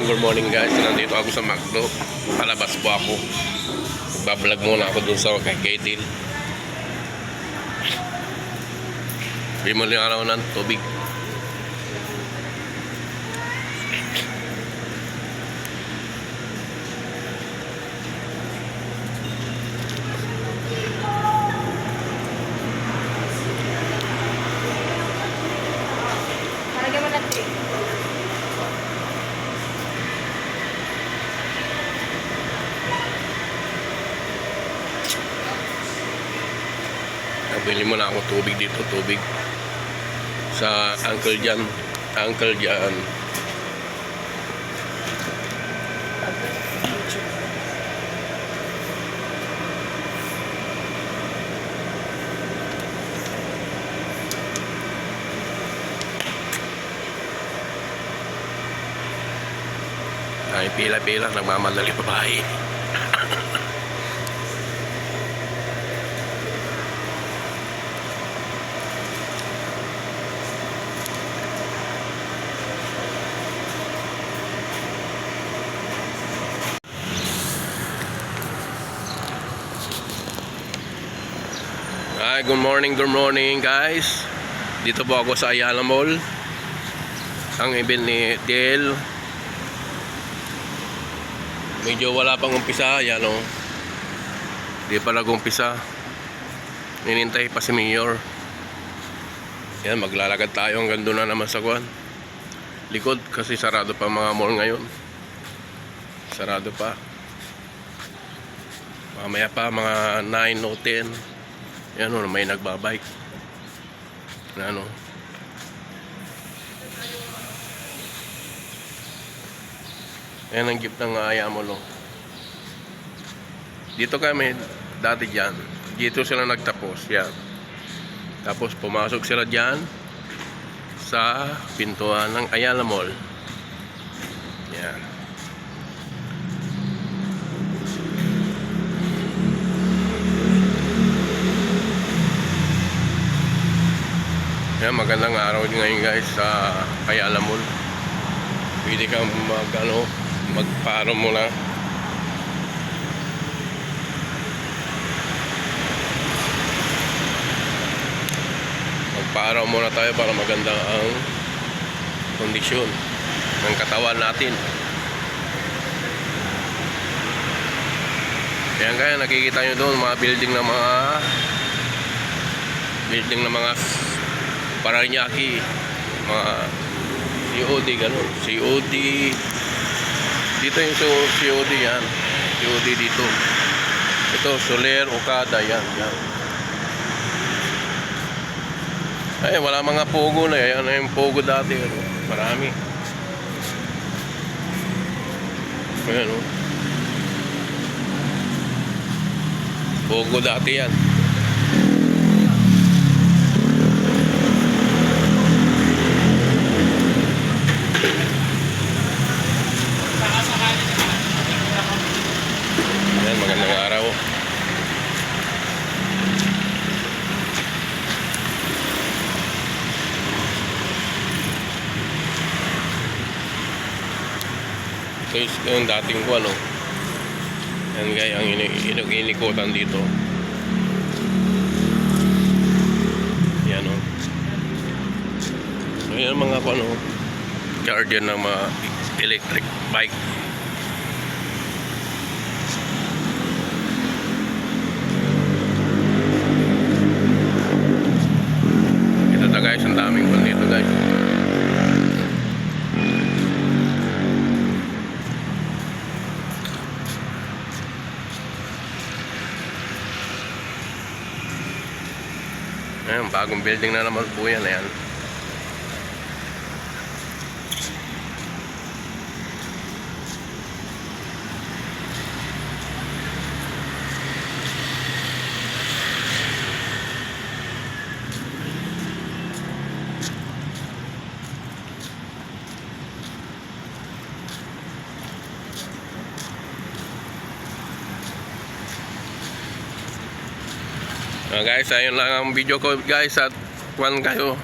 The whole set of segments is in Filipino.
good morning guys. Nandito ako sa Macdo. Palabas po ako. Magbablog muna ako dun sa kay Katil. Bimuli ako ng tubig. Haragyan mo na 3. Bili mo na ako tubig dito, tubig sa Uncle Jan. Uncle Jan. Ay, pila-pila, nagmamadali babae. Hi, good morning guys. Dito po ako sa Ayala Mall. Ang event ni Del. Medyo wala pang umpisa, yan o. Di pa nag-umpisa. Ninintay pa si Mayor. Yan, maglalakad tayo hanggang doon na naman sa kuwan. Likod kasi sarado pa mga mall ngayon. Sarado pa. Mamaya pa mga 9 o 10. Yan o, may nagbabike. Ano? Yan ang jeep ng Ayala Mall. Dito kami dati dyan. Dito sila nagtapos. Yan. Tapos pumasok sila dyan sa pintuan ng Ayala Mall. Yan. Yan, magandang araw din ngayon guys sa Ayala Mall. Pwede kang magparo muna. Magparo muna tayo para maganda ang kondisyon ng katawan natin. Yan kaya nakikita nyo doon mga building ng mga Paranaque, mga COD, gano'n. COD. Dito yung COD yan. COD dito. Ito, Soler, Okada, yan. Ay, wala mga pogo na yan. Yan yung pogo dati. Ano? Marami. Ayan, o. Pogo dati yan. Magandang araw. Ito yung dating ko, ano. Yan guys, ang inikutan dito. Yan, o. So, yan mga guardian ng mga electric bike. Guys, ang daming pan dito guys. Ayan, bagong building na naman po yan. Ayan. Guys, ayun lang ang video ko guys, at kuwan kayo.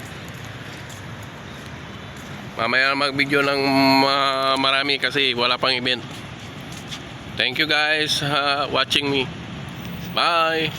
Mamaya mag-video ng marami kasi wala pang event. Thank you guys watching me. Bye.